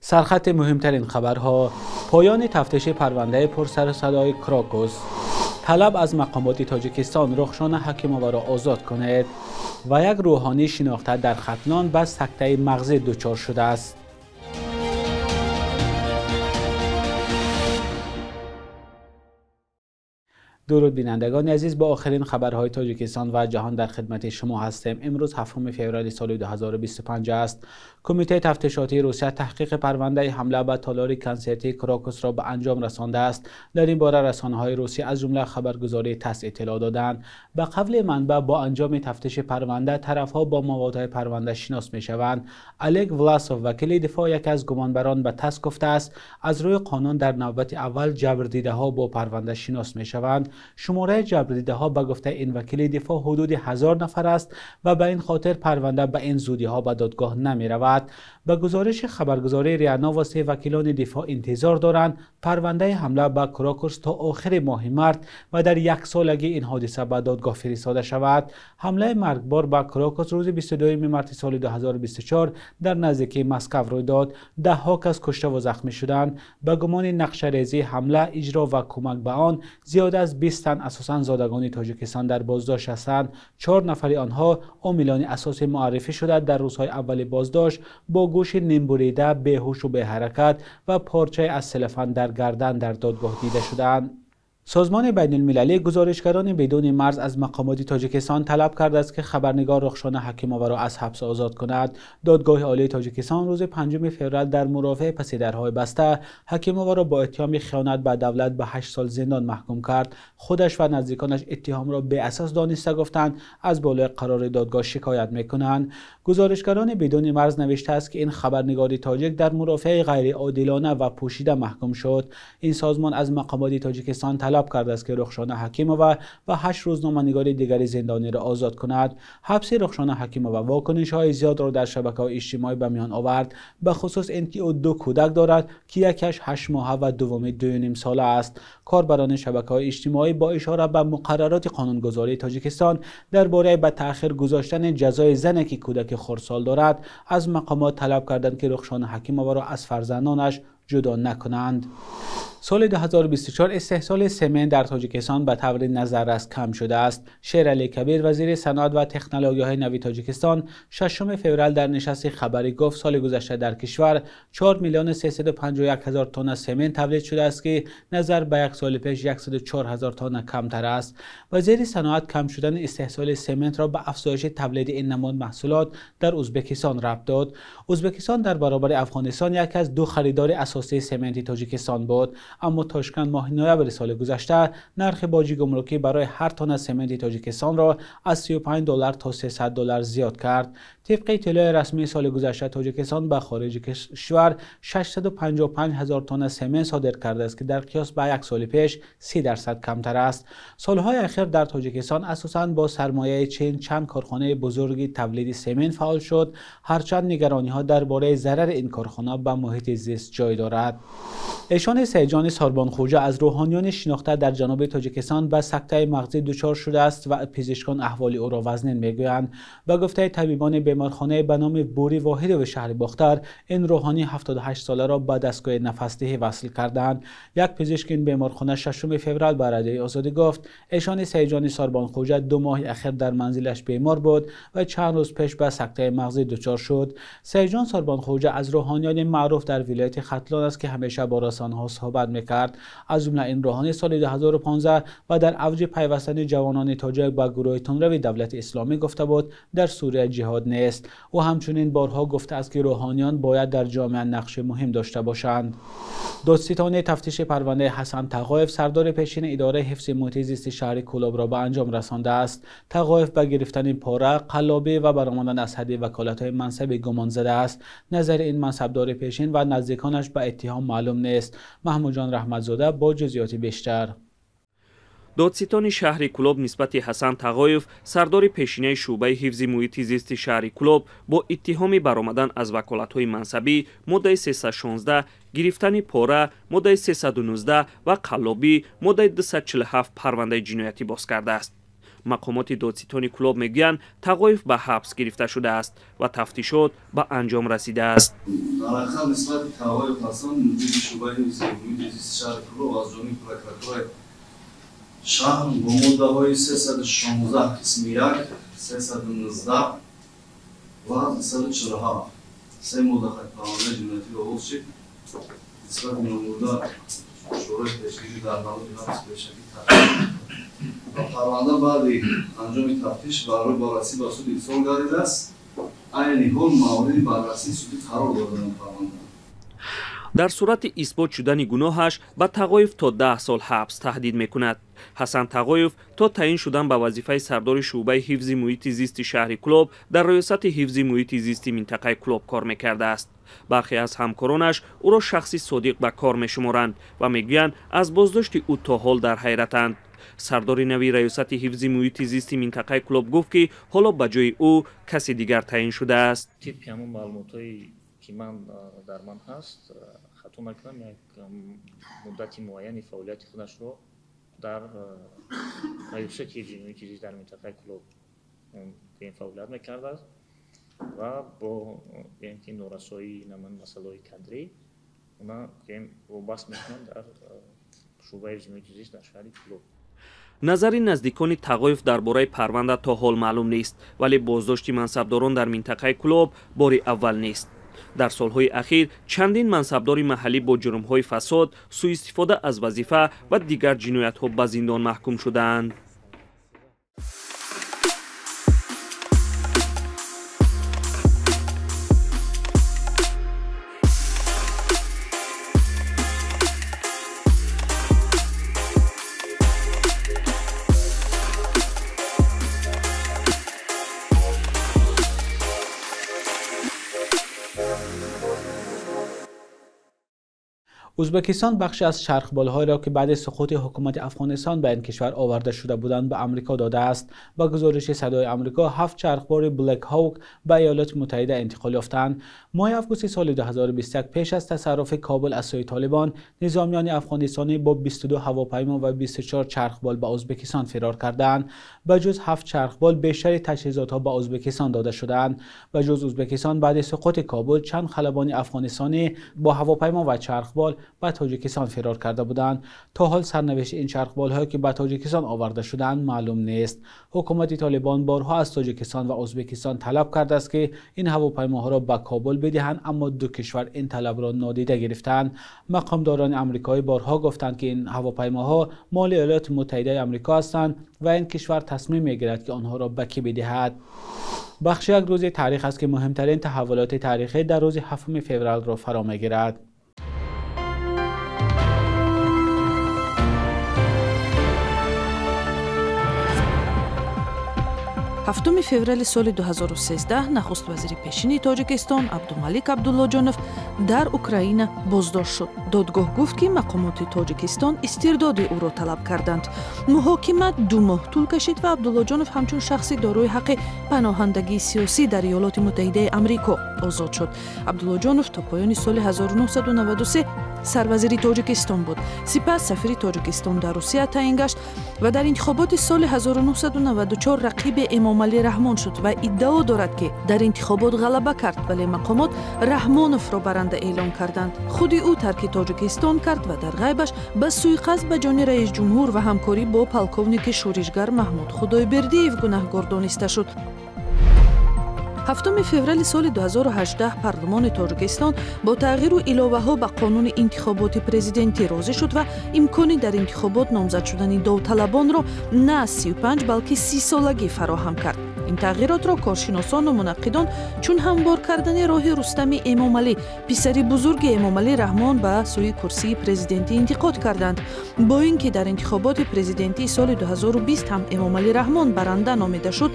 سرخط مهمترین خبرها: پایان تفتیش پرونده پرسر و صدای کراکوس، طلب از مقامات تاجیکستان رخشان حکیمووا را آزاد کنید و یک روحانی شناخته در ختلان به سکته مغزی دچار شده است. درود بینندگان عزیز، با آخرین خبرهای تاجیکستان و جهان در خدمت شما هستیم. امروز 7 فوریه سال 2025 است. کمیته تفتیشاتی روسیه تحقیق پرونده حمله به تالار کنسرتی کراکوس را به انجام رسانده است. در این باره رسانه‌های روسی از جمله خبرگزاری تاس اطلاع دادند. به قول منبع، با انجام تفتیش پرونده طرف‌ها با موادهای پرونده شناس می‌شوند. الگ ولاسوف، وکیل دفاع یکی از گمانبران، به تاس گفته است از روی قانون در نوبت اول جبردیده‌ها با پرونده شناس می‌شوند. شماره جبردیده‌ها به گفته این وکیل دفاع حدود 1000 نفر است و به این خاطر پرونده به این زودی‌ها به دادگاه نمی‌رود. به گزارش خبرگزاری ریانا و 3 وکیلان دفاع انتظار دارند پرونده حمله به کراکوس تا آخر ماه مارس و در یک سالگی این حادثه به دادگاه فرستاده شود. حمله مرگبار به کراکوس روز 22 مارس سال 2024 در نزدیکی مسکو روی داد. ده‌ها کس کشته و زخمی شدند. به گمان نقشه‌ریزی حمله، اجرا و کمک به آن زیاد از 20 تن اساساً زادگان تاجیکستان در بازداشت هستند. 4 نفر آنها عاملان اساسی معرفی شده در روزهای اول بازداشت با گوش نیمبریده، بیهوش و بی حرکت و پارچه از سلفان در گردن در دادگاه دیده شدند. سازمان بین المللی گزارشگران بدون مرز از مقامات تاجیکستان طلب کرده است که خبرنگار رخشان حکیمووا را از حبس آزاد کند. دادگاه عالی تاجیکستان روز 5 فوریه در مرافعه پس درهای بسته حکیمووا را با اتهام خیانت به دولت به 8 سال زندان محکوم کرد. خودش و نزدیکانش اتهام را به اساس دانسته گفتند از بالای قرار دادگاه شکایت میکنند. گزارشگران بدون مرز نوشته است که این خبرنگار تاجیک در مرافعه غیر عادلانه و پوشیده محکوم شد. این سازمان از مقامات تاجیکستان طلب کرده است که رخشان حکیمووا و 8 روزنامه‌نگار دیگری زندانی را آزاد کند. حبس رخشان حکیمووا واکنش‌های زیاد را در شبکه‌های اجتماعی به میان آورد، به خصوص اینکه او 2 کودک دارد که یکیش 8 ماهه و دومی 2.5 ساله است. کاربران شبکه‌های اجتماعی با اشاره به مقررات قانونگذاری تاجیکستان درباره به تأخیر گذاشتن جزای زنی که کودک خردسال دارد از مقامات طلب کردند که رخشان حکیمووا را از فرزندانش جدا نکنند. سال 2024 استحصال سمن در تاجیکستان به طور نظررس کم شده است. شیرعلی کبیر، وزیر صنعت و تکنولوژی‌های نوین تاجیکستان، 6 فوریه در نشست خبری گفت سال گذشته در کشور 4,351,000 تن سمن تولید شده است که نظر به یک سال پیش 104,000 تن کمتر است. وزیر صنعت کم شدن استحصال سمنت را به افزایش تولید این نماد محصولات در ازبکستان ربط داد. ازبکستان در برابر افغانستان یکی از 2 خریدار اساسی سمنت تاجیکستان بود، اما تاشکند ماه نوامبر سال گذشته نرخ باج گمرکی برای هر تن سمنت تاجیکستان را از 35 دلار تا 300 دلار زیاد کرد. طبق اطلاع رسمی سال گذشته تاجیکستان به خارج کشور 655,000 تن سمنت صادر کرده است که در قیاس به یک سال پیش 30% کمتر است. سالهای اخیر در تاجیکستان اساساً با سرمایه چین چند کارخانه بزرگی تولید سمنت فعال شد، هرچند نگرانی‌ها درباره ضرر این کارخانه به محیط زیست جای دارد. ایشان سیجان ساربانخوجه از روحانیان شناخته در جنوب تاجیکستان به سکته مغزی دچار شده است و پزشکان احوال او را وزنین میگویند. به گفته طبیبان بیمارخانه به نام بوری واحد و شهر باختر، این روحانی 78 ساله را به دستگاه نفسدهی وصل کردند. یک پزشک این بیمارخانه 6 فوریه به رادیوی آزادی گفت ایشان سیجان ساربانخوجه 2 ماه اخیر در منزلش بیمار بود و چند روز پیش به سکته مغزی دچار شد. سیجان ساربانخوجه از روحانیان معروف در ولایت ختلان است که همیشه با رسانه‌ها صحبت میکرد. از جمله این روحانی سال 2015 و در اوج پیوستن جوانان تاجیک به گروه تندرو دولت اسلامی گفته بود در سوریه جهاد نیست. او همچنین بارها گفته است که روحانیان باید در جامعه نقش مهم داشته باشند. دادستان تفتیش پرونده حسن تقایف، سردار پیشین اداره حفظ محیط زیست شهر کلوب را به انجام رسانده است. تقایف به گرفتن پاره، قلابی و برآمدن از حد وکالت‌های منصب گمان زده است. نظر این منصبدار پیشین و نزدیکانش به اتهام معلوم نیست. محمود جان رحمتزاده با جزئیات بیشتر. دادستان شهر کلوب نسبت حسن تقایف، سردار پیشینه شعبه حفظ محیط زیست شهر کلوب، با اتهام برآمدن از وکالت‌های منصبی ماده 316 گرفتن پاره ماده 319 و قلابی ماده 247 پرونده جنایتی باز کرده است. مقامات دادستانی کلوب میگویند تقایف به حبس گرفته شده است و تفتیشات به انجام رسیده است. در نسبت تقایف حسن مدیر شعبه حفظ محیط زیست شهر کلوب از جانب پروکراتور شهر با مدعاهای 316 قسم 1 319 و 347 سه مدت پرونده جنایتی آغاز شد. نسبت به مورد شورای تشکیلی در نهاد حبس بهشتی تحقیق و پرونده بعد انجام تفتیش برای بررسی به سود ارسال گردیده است. عین حال مورد بررسی سود قرار داده پرونده. در صورت اثبات شدن گناهش به تقایف تا 10 سال حبس تهدید میکند. حسن تقایف تا تعیین شدن به وظیفه سردار شعبه حفظ محیط زیست شهر کلوب در ریاست حفظ محیط زیست منطقه کلوب کار میکرده است. برخی از همکارانش او را شخصی صادق به کار میشمارند و میگویند از بازداشت او تا حال در حیرتند. سردار نوی ریاست حفظ محیط زیست منطقه کلوب گفت که حالا به جای او کسی دیگر تعیین شده است. که من در من هست خطا نکنم یک مدت معینی فعالیت خودش رو در ریاست حفظ محیط زیست در منطقه کلوب این فعالیت میکرده است و با اینکه نورسایی نمان مسائل کادری اونا که وابسته میکنند در شعبه حفظ محیط زیست در شهر کلوب. نظر نزدیکان تقایف درباره پرونده تا حال معلوم نیست، ولی بازداشت منصبداران در منطقه کلوب بار اول نیست. در سالهای اخیر چندین منصبدار محلی با جرم‌های فساد، سوء استفاده از وظیفه و دیگر جنایت‌ها به زندان محکوم شدند. ازبکستان بخشی از چرخبال‌هایی را که بعد سقوط حکومت افغانستان به این کشور آورده شده بودند به آمریکا داده است. با گزارش صدای آمریکا 7 چرخبال بلک هاوک به ایالات متحده انتقال یافتند. ماه آگوست سال 2021 پیش از تصرف کابل از سوی طالبان، نظامیان افغانستانی با 22 هواپیما و 24 چرخبال به ازبکستان فرار کردند. به جز 7 چرخبال بیشتر تجهیزات‌ها به ازبکستان داده شدند. به جز ازبکستان بعد سقوط کابل چند خلبان افغانستانی با هواپیما و چرخبال به تاجیکستان فرار کرده بودند. تا حال سرنوشت این چرخبال‌هایی که به تاجیکستان آورده شدند معلوم نیست. حکومت طالبان بارها از تاجیکستان و ازبکستان طلب کرده است که این هواپیماها را به کابل بدهند، اما دو کشور این طلب را نادیده گرفتند. مقامداران آمریکایی بارها گفتند که این هواپیماها مال ایالات متحده آمریکا هستند و این کشور تصمیم می‌گیرد که آنها را به کی بدهد. بخش یک روز تاریخ است که مهمترین تحولات تاریخی در روز 7 فوریه را فرا می‌گیرد. 7 феврали соли 2013 нахуст вазири пешини Тоҷикистон Абдумалик Абдуллоҷонов дар Украина боздошт шуд. Додгоҳ гуфт ки мақомоти Тоҷикистон истирдоди ӯро талаб карданд. муҳокимат 2 моҳ тӯл кашид ва Абдуллоҷонов ҳамчун шахси дорои ҳаққи паноҳандагии сиёсӣ дар Иёлоти Муттаҳидаи Амрико озод шуд. Абдуллоҷонов то поёни соли 1993 сарвазири Тоҷикистон буд. сипас сафири Тоҷикистон дар Русия таъин гашт ва дар интихоботи соли 1994 рақиби Эмомалӣ Раҳмон шуд ва иддао дорад ки дар интихобот ғалаба кард, вале мақомот Раҳмоновро баранда эълон карданд. худи ӯ тарки Тоҷикистон кард ва дар ғайбаш ба суиқасд ба ҷони раисҷумҳур ва ҳамкорӣ бо полковники шӯришгар Маҳмуд Худойбердиев гунаҳгор дониста шуд. 7 феврали соли 2018 парлумони Тоҷикистон бо тағйиру иловаҳо ба қонуни интихоботи президентӣ розӣ шуд ва имкони дар интихобот номзад шудани довталабонро на 35 балки 30 солагӣ фароҳам кард. ин тағйиротро коршиносону мунаққидон чун ҳамвор кардани роҳи Рустами Эмомалӣ, писари бузурги Эмомалӣ Раҳмон ба сӯи курсии президентӣ интиқод карданд. бо ин ки дар интихоботи президентии соли 2020 ҳам Эмомалӣ Раҳмон баранда номида шуд,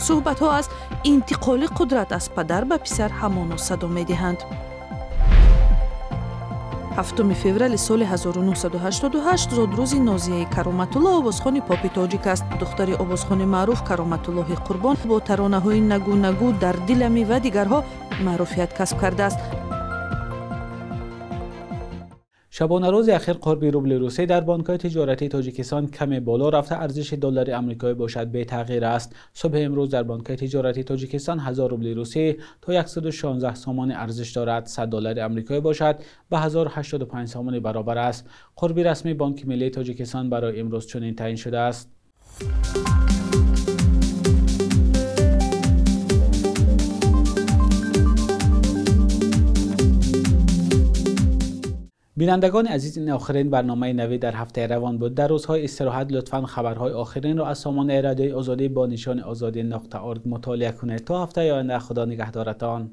суҳбатҳо аз интиқоли қудрат аз падар ба писар ҳамоно садо медиҳанд. 7 феврали соли 1988 зодрӯзи Нозияи Кароматулло овозхони попи тоҷик аст. духтари овозхони маъруф Кароматуллоҳи Қурбон бо таронаҳои нагу нагу дар дилами ва дигарҳо маъруфият касб кардааст. شبانه روز اخیر قرب روبل روسی در بانک‌های تجارتی تاجیکستان کمی بالا رفته ارزش دلار آمریکایی باشد به تغییر است. صبح امروز در بانک‌های تجارتی تاجیکستان 1000 روبل روسی تا 116 سومان ارزش دارد. 100 دلار آمریکایی باشد به 1085 سومان برابر است. قرب رسمی بانک ملی تاجیکستان برای امروز چنین تعیین شده است. بینندگان عزیز، این آخرین برنامه نوی در هفته روان بود. در روزهای استراحت لطفاً خبرهای آخرین را از سامان رادیوی آزادی با نشان آزادی.org مطالعه کنید. تا هفته آینده خدا نگهدارتان.